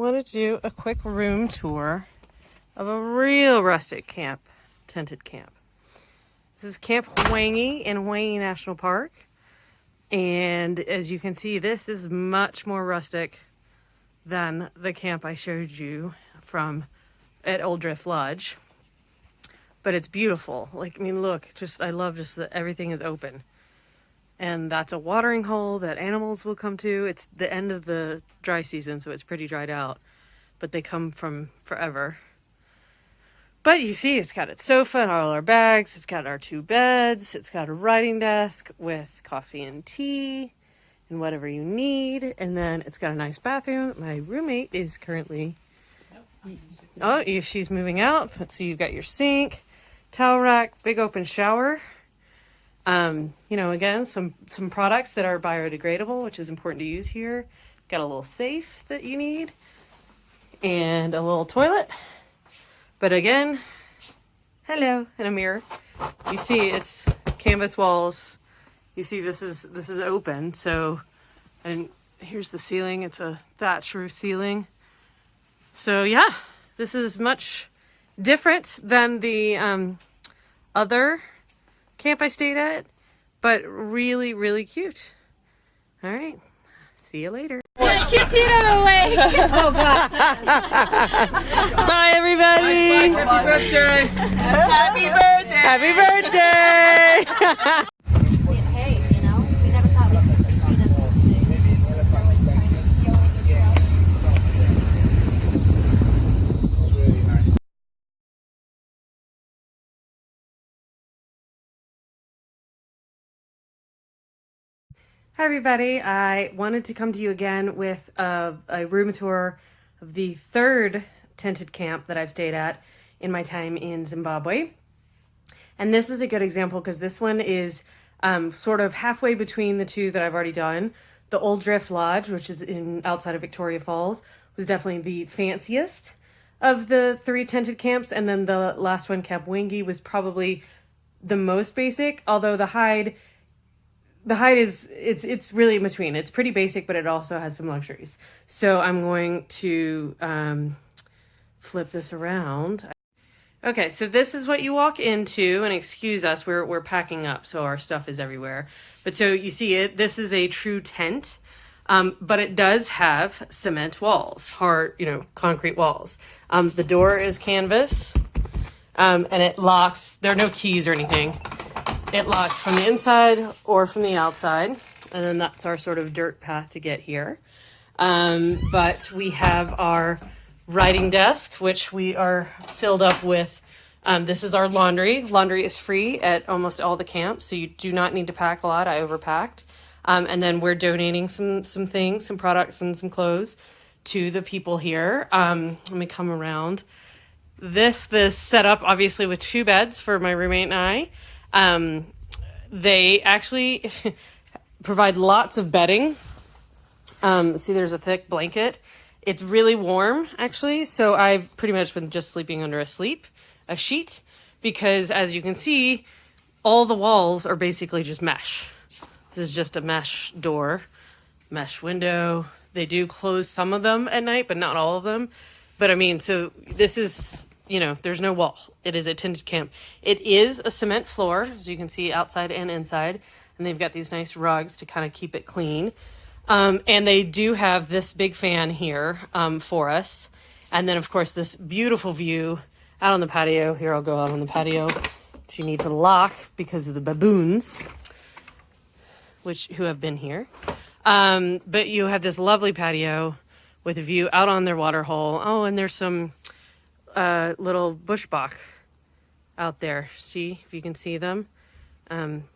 wanted to do a quick room tour of a real rustic camp, tented camp. This is Camp Hwange in Hwange National Park. And as you can see, this is much more rustic than the camp I showed you from at Old Drift Lodge. But it's beautiful. Like, I mean, look, I love just that everything is open. And that's a watering hole that animals will come to. It's the end of the dry season, so it's pretty dried out. But they come from forever. But you see, it's got its sofa and all our bags. It's got our 2 beds. It's got a writing desk with coffee and tea and whatever you need. And then it's got a nice bathroom. My roommate is currently... Oh, she's moving out. So you've got your sink, towel rack, big open shower. You know, again, some products that are biodegradable, which is important to use here. Got a little safe that you need and a little toilet. But again, hello, and a mirror. You see it's canvas walls. You see this is open. So, and here's the ceiling. It's a thatch roof ceiling. So yeah, this is much different than the other camp I stayed at, but really, really cute. All right, see you later. Keep Peter away. Oh gosh. Bye everybody. Happy birthday. Happy birthday. Happy birthday. Hey, you know, we never thought we'd see Hi everybody, I wanted to come to you again with a room tour of the 3rd tented camp that I've stayed at in my time in Zimbabwe. And this is a good example because this one is sort of halfway between the 2 that I've already done. The Old Drift Lodge, which is outside of Victoria Falls, was definitely the fanciest of the 3 tented camps. And then the last one, Camp Hwange, was probably the most basic, although the hide is, it's really in between. It's pretty basic, but it also has some luxuries. So I'm going to flip this around. Okay, so this is what you walk into, and excuse us, we're packing up, so our stuff is everywhere. But so you see it, this is a true tent, but it does have cement walls, hard, concrete walls. The door is canvas, and it locks. There are no keys or anything. It locks from the inside or from the outside. And then that's our sort of dirt path to get here. But we have our writing desk, which we are filled up with. This is our laundry. Laundry is free at almost all the camps, so you do not need to pack a lot. I overpacked. And then we're donating some things, some products and some clothes to the people here. Let me come around. This set up obviously with 2 beds for my roommate and I. They actually provide lots of bedding. See, there's a thick blanket. It's really warm, actually. So I've pretty much been just sleeping under a sheet, because as you can see, all the walls are basically just mesh. This is just a mesh door, mesh window. They do close some of them at night, but not all of them. But I mean, so this is, there's no wall. It is a tented camp. It is a cement floor, as you can see, outside and inside. And they've got these nice rugs to kind of keep it clean. And they do have this big fan here for us. And then, of course, this beautiful view out on the patio. Here, I'll go out on the patio. She needs a lock because of the baboons, who have been here. But you have this lovely patio with a view out on their water hole. Oh, and there's some little bush bok out there. See if you can see them.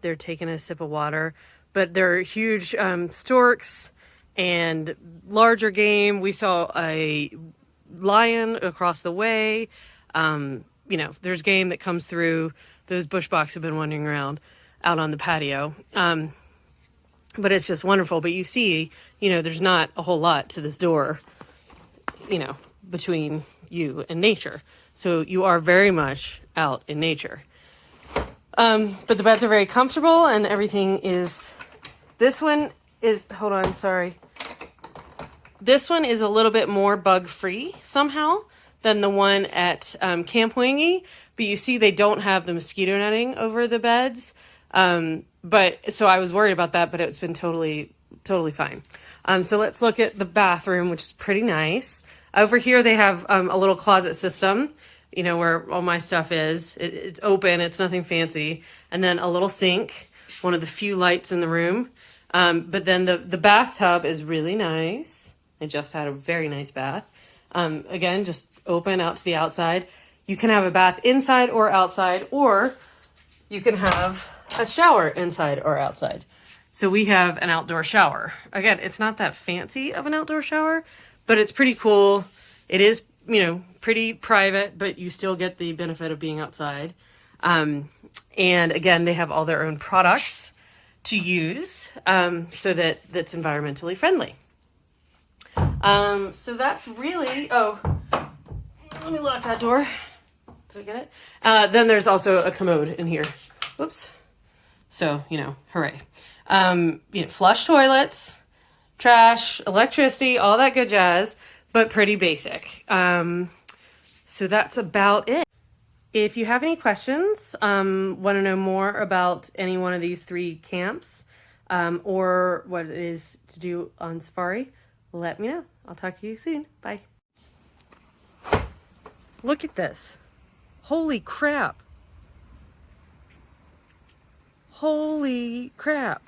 They're taking a sip of water, but they're huge storks and larger game. We saw a lion across the way. There's game that comes through. Those bush boks have been wandering around out on the patio. But it's just wonderful. But you see, there's not a whole lot to this door, between you and nature. So you are very much out in nature. But the beds are very comfortable and everything is, this one is, hold on, sorry. This one is a little bit more bug-free somehow than the one at Camp Hwange, but you see they don't have the mosquito netting over the beds. But so I was worried about that, but it's been totally fine. So let's look at the bathroom, which is pretty nice. Over here they have a little closet system, you know, where all my stuff is. It's open, it's nothing fancy. And then a little sink, one of the few lights in the room. But then the bathtub is really nice. I just had a very nice bath. Again, just open out to the outside. You can have a bath inside or outside, or you can have a shower inside or outside. So we have an outdoor shower. Again, it's not that fancy of an outdoor shower, but it's pretty cool. It is, you know, pretty private, but you still get the benefit of being outside. And again, they have all their own products to use, so that's environmentally friendly. So that's really, oh, let me lock that door. Did I get it? Then there's also a commode in here. Whoops. So, you know, hooray. You know, flush toilets, trash, electricity, all that good jazz, but pretty basic. So that's about it. If you have any questions, want to know more about any one of these 3 camps, or what it is to do on safari, let me know. I'll talk to you soon. Bye. Look at this. Holy crap. Holy crap.